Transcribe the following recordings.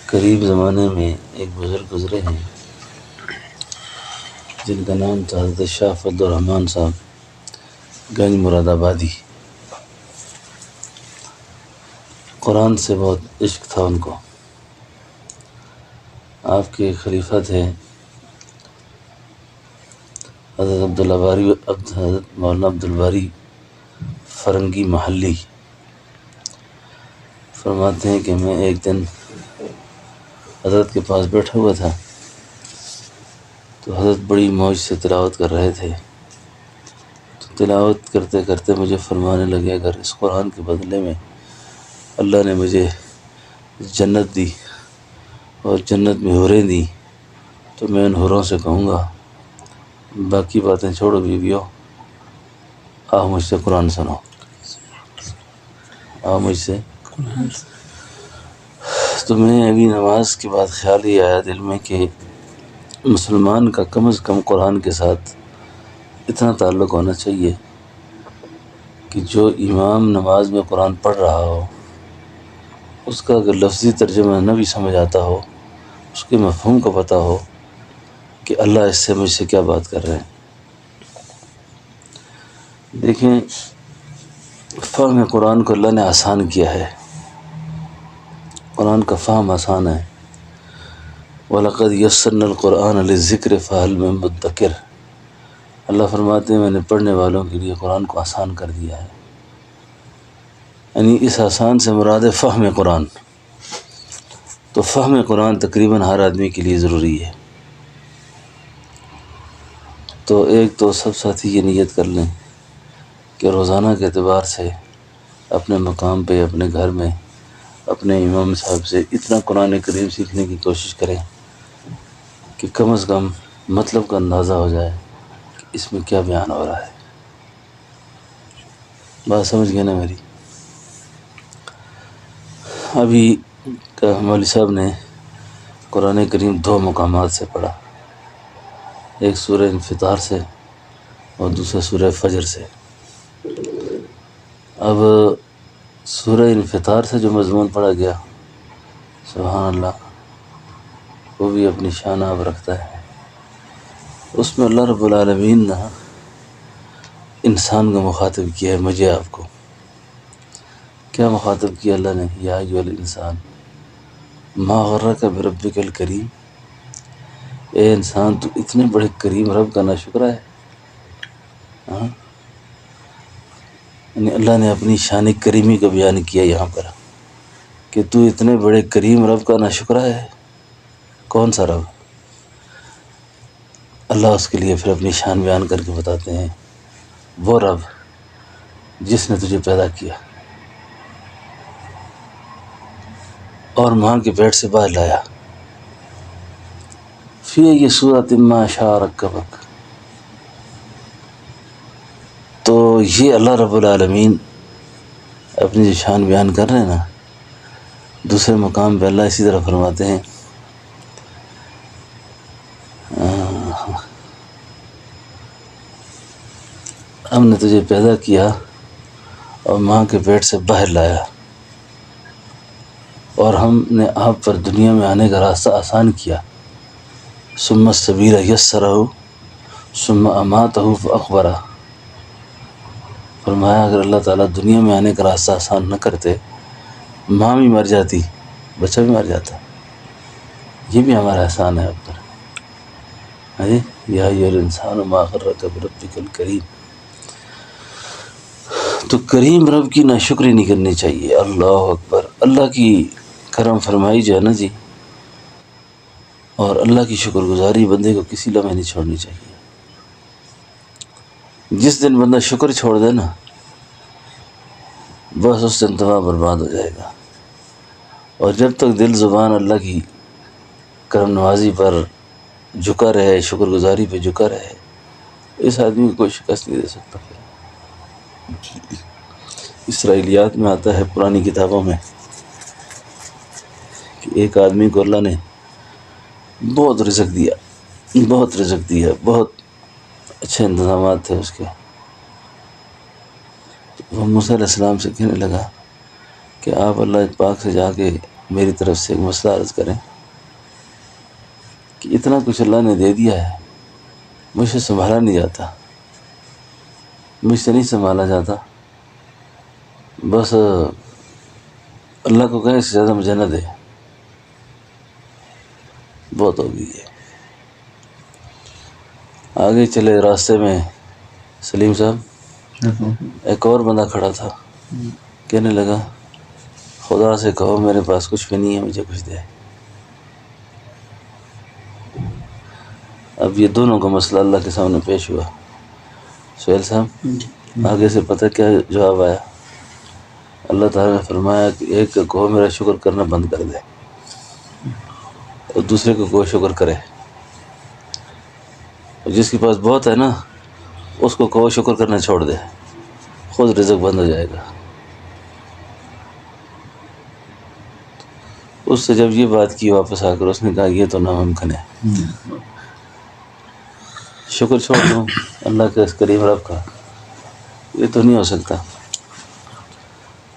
قریب زمانے میں ایک بزرگ گزرے ہیں جن کا نام تھا حضرت شاہ فضل الرحمن صاحب گنج مراد آبادی۔ قرآن سے بہت عشق تھا ان کو۔ آپ کے خلیفہ تھے حضرت مولانا عبدالباری فرنگی محلی۔ فرماتے ہیں کہ میں ایک دن حضرت کے پاس بیٹھا ہوا تھا تو حضرت بڑی موج سے تلاوت کر رہے تھے، تو تلاوت کرتے کرتے مجھے فرمانے لگے اگر اس قرآن کے بدلے میں اللہ نے مجھے جنت دی اور جنت میں حوریں دی تو میں ان حوروں سے کہوں گا باقی باتیں چھوڑو بیویوں، آؤ مجھ سے قرآن سنو، آؤ مجھ سے۔ تو میں ابھی نماز کے بعد خیال ہی آیا دل میں کہ مسلمان کا کم از کم قرآن کے ساتھ اتنا تعلق ہونا چاہیے کہ جو امام نماز میں قرآن پڑھ رہا ہو اس کا اگر لفظی ترجمہ نہ بھی سمجھ آتا ہو، اس کے مفہوم کا پتہ ہو کہ اللہ اس سے مجھ سے کیا بات کر رہے ہیں۔ دیکھیں، فہم قرآن کو اللہ نے آسان کیا ہے، قرآن کا فہم آسان ہے۔ وَلَقَدْ يَسَّرْنَا الْقُرْآنَ لِلذِّكْرِ فَهَلْ مِن مُدَّكِرٍ۔ اللہ فرماتے ہیں میں نے پڑھنے والوں کے لیے قرآن کو آسان کر دیا ہے، یعنی اس آسان سے مراد ہے فہم قرآن۔ تو فہم قرآن تقریباً ہر آدمی کے لیے ضروری ہے۔ تو ایک تو سب ساتھی یہ نیت کر لیں کہ روزانہ کے اعتبار سے اپنے مقام پہ، اپنے گھر میں، اپنے امام صاحب سے اتنا قرآن کریم سیکھنے کی کوشش کریں کہ کم از کم مطلب کا اندازہ ہو جائے کہ اس میں کیا بیان ہو رہا ہے۔ بات سمجھ گئے نا میری؟ ابھی مولوی صاحب نے قرآن کریم 2 مقامات سے پڑھا، ایک سورہ انفطار سے اور دوسرا سورہ فجر سے۔ اب سورہ انفطار سے جو مضمون پڑھا گیا، سبحان اللہ، وہ بھی اپنی شان اب رکھتا ہے۔ اس میں اللہ رب العالمین نے انسان کو مخاطب کیا ہے، مجھے آپ کو کیا مخاطب کیا اللہ نے؟ یا ایھا الانسان ما غرک بربک الکریم، اے انسان تو اتنے بڑے کریم رب کا ناشکرہ ہے۔ ہاں، یعنی اللہ نے اپنی شان کریمی کا بیان کیا یہاں پر کہ تو اتنے بڑے کریم رب کا ناشکرہ ہے۔ کون سا رب؟ اللہ اس کے لیے پھر اپنی شان بیان کر کے بتاتے ہیں، وہ رب جس نے تجھے پیدا کیا اور ماں کے پیٹ سے باہر لایا، فی ای صورۃ ما شاء رکبک۔ تو یہ اللہ رب العالمین اپنی جو شان بیان کر رہے ہیں نا، دوسرے مقام پہ اللہ اسی طرح فرماتے ہیں ہم نے تجھے پیدا کیا اور ماں کے پیٹ سے باہر لایا، اور ہم نے آپ پر دنیا میں آنے کا راستہ آسان کیا، ثم السبیل یسرہ ثم اماتہ فاقبرہ۔ فرمایا اگر اللہ تعالیٰ دنیا میں آنے کا راستہ آسان نہ کرتے، ماں بھی مر جاتی، بچہ بھی مر جاتا۔ یہ بھی ہمارا احسان ہے آپ پر۔ یا ایھا الانسان ما غرک بربک الکریم۔ تو کریم رب کی ناشکری نہیں کرنی چاہیے۔ اللہ اکبر، اللہ کی کرم فرمائی جو ہے نا جی، اور اللہ کی شکر گزاری بندے کو کسی لمحے نہیں چھوڑنی چاہیے۔ جس دن بندہ شکر چھوڑ دے نا، بس اس دن تباہ برباد ہو جائے گا۔ اور جب تک دل زبان اللہ کی کرم نوازی پر جھکا رہے، شکر گزاری پہ جھکا رہے، اس آدمی کو کوئی شکست نہیں دے سکتا۔ اسرائیلیات میں آتا ہے پرانی کتابوں میں کہ ایک آدمی کو اللہ نے بہت رزق دیا، بہت اچھے انتظامات تھے اس کے۔ وہ موسیٰ علیہ السلام سے کہنے لگا کہ آپ اللہ پاک سے جا کے میری طرف سے ایک مسئلہ عرض کریں کہ اتنا کچھ اللہ نے دے دیا ہے، مجھ سے سنبھالا نہیں جاتا، مجھ سے نہیں سنبھالا جاتا، بس اللہ کو کہیں اس سے زیادہ مجھے نہ دے، بہت ہو گئی ہے۔ آگے چلے راستے میں سلیم صاحب ایک اور بندہ کھڑا تھا، کہنے لگا خدا سے کہو میرے پاس کچھ بھی نہیں ہے، مجھے کچھ دے۔ اب یہ دونوں کا مسئلہ اللہ کے سامنے پیش ہوا۔ سہیل صاحب آگے سے پتہ کیا جواب آیا؟ اللہ تعالیٰ نے فرمایا کہ ایک کو کہو میرا شکر کرنا بند کر دے، اور دوسرے کو کوئی شکر کرے، اور جس کے پاس بہت ہے نا اس کو کہو شکر کرنا چھوڑ دے، خود رزق بند ہو جائے گا۔ اس سے جب یہ بات کی واپس آ کر اس نے کہا یہ تو ناممکن ہے، شکر چھوڑ دوں اللہ کے اس کریم رب کا، یہ تو نہیں ہو سکتا۔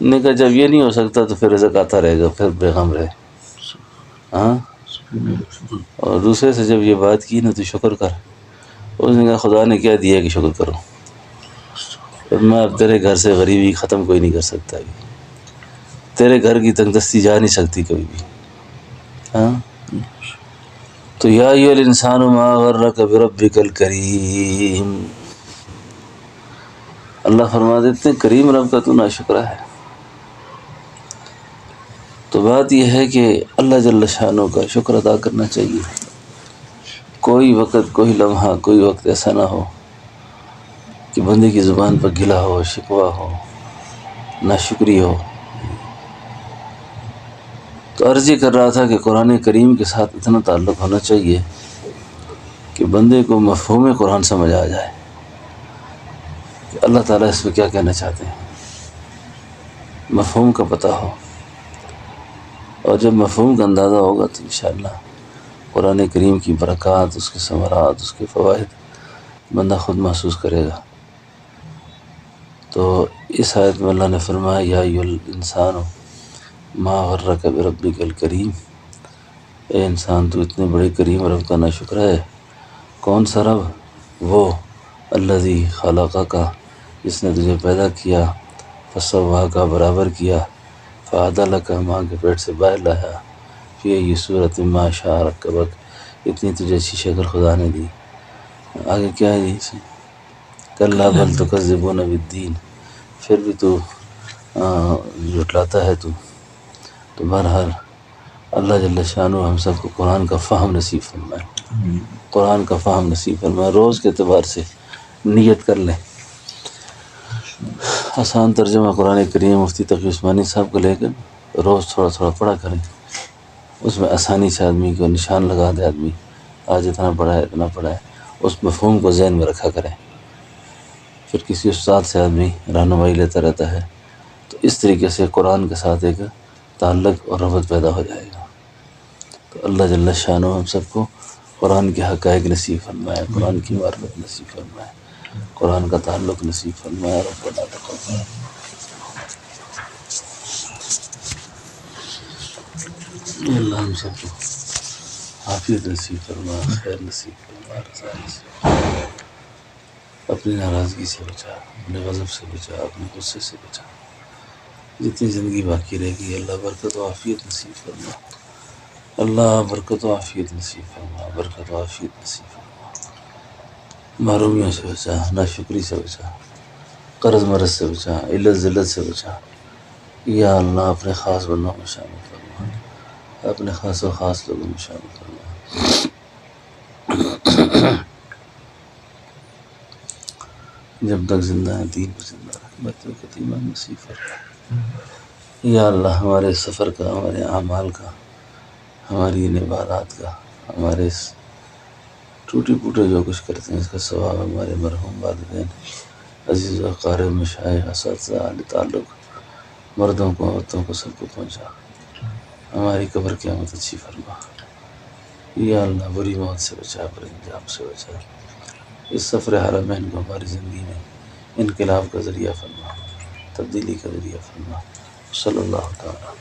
نے کہا جب یہ نہیں ہو سکتا تو پھر رزق آتا رہے گا، پھر بیغم رہے۔ ہاں، اور دوسرے سے جب یہ بات کی نا تو شکر کر، اس نے کہا خدا نے کیا دیا کہ شکر کرو، میں اب تیرے گھر سے غریبی ختم کوئی نہیں کر سکتا، تیرے گھر کی تنگ دستی جا نہیں سکتی کبھی بھی۔ ہاں، تو یا ایھا الانسان ما غرک بربک الکریم، اللہ فرما دیتے ہیں کریم رب کا تو ناشکرا ہے۔ تو بات یہ ہے کہ اللہ جل شانہ کا شکر ادا کرنا چاہیے۔ کوئی وقت، کوئی لمحہ، کوئی وقت ایسا نہ ہو کہ بندے کی زبان پر گلہ ہو، شکوہ ہو، ناشکری ہو۔ تو عرض یہ کر رہا تھا کہ قرآن کریم کے ساتھ اتنا تعلق ہونا چاہیے کہ بندے کو مفہوم قرآن سمجھ آ جائے کہ اللہ تعالیٰ اس میں کیا کہنا چاہتے ہیں، مفہوم کا پتہ ہو۔ اور جب مفہوم کا اندازہ ہوگا تو انشاءاللہ قرآن کریم کی برکات، اس کے ثمرات، اس کے فوائد بندہ خود محسوس کرے گا۔ تو اس آیت میں اللہ نے فرمایا یا ایھا الانسان ما غرک بربک الکریم، اے انسان تو اتنے بڑے کریم رب کا ناشکر ہے۔ کون سا رب؟ وہ الذی خلقک، جس نے تجھے پیدا کیا، فسواک، برابر کیا، فعدلک، ماں کے پیٹ سے باہر لایا، فی ای صورت ما شاء رکبک، اتنی تجھے اچھی شکل خدا نے دی۔ آگے کیا ہے اس میں؟ کلا بل تکذبون بالدین، پھر بھی تو جھٹلاتا ہے تو بہرحال اللہ جل شانہ ہم سب کو قرآن کا فہم نصیب فرمائے، قرآن کا فہم نصیب فرمائے۔ روز کے اعتبار سے نیت کر لیں، آسان ترجمہ قرآن کریم مفتی تقی عثمانی صاحب کو لے کر روز تھوڑا تھوڑا پڑھا کریں، اس میں آسانی سے آدمی کو نشان لگا دے، آدمی آج اتنا پڑھا ہے، اتنا پڑھا ہے، اس مفہوم کو ذہن میں رکھا کریں۔ پھر کسی استاد سے آدمی رہنمائی لیتا رہتا ہے تو اس طریقے سے قرآن کے ساتھ ایک تعلق اور ربط پیدا ہو جائے گا۔ تو اللہ جل شانہ ہم سب کو قرآن کے حقائق نصیب فرمائے، قرآن کی معرفت نصیب فرمائے، قرآن کا تعلق نصیب فرمائے۔ ربنا تقبل، اللہ ہم سب کو عافیت نصیب فرما، خیر نصیب فرما، رضا نصیب فرما، اپنی ناراضگی سے بچا، اپنے غضب سے بچا، اپنے غصے سے بچا۔ جتنی زندگی باقی رہے گی اللہ برکت و عافیت نصیب فرما، اللہ برکت و عافیت نصیب فرما، برکت و عافیت نصیب فرما۔ محرومیوں سے بچا، ناشکری سے بچا، قرض مرض سے بچا، علت ذلت سے بچا۔ یا اللہ اپنے خاص بندوں میں شامل فرما، اپنے خاص و خاص لوگوں میں شامل فرما۔ جب تک زندہ ہیں دین کو زندہ رکھ، برکت ایمان نصیب فرما۔ یا اللہ ہمارے سفر کا، ہمارے اعمال کا، ہماری ان عبادات کا، ہمارے اس ٹوٹے پوٹے جو کچھ کرتے ہیں اس کا ثواب ہمارے مرحوم والدین، عزیز و اقارب، مشائخ، اساتذہ، اہل تعلق، مردوں کو، عورتوں کو، سب کو پہنچا۔ ہماری قبر قیامت اچھی فرما۔ یا اللہ بری موت سے بچا، بری انجام سے بچا۔ اس سفر حرمین کو ہماری زندگی میں انقلاب کا ذریعہ فرما، تبدیلی کا ذریعہ فرما۔ صلی اللہ تعالیٰ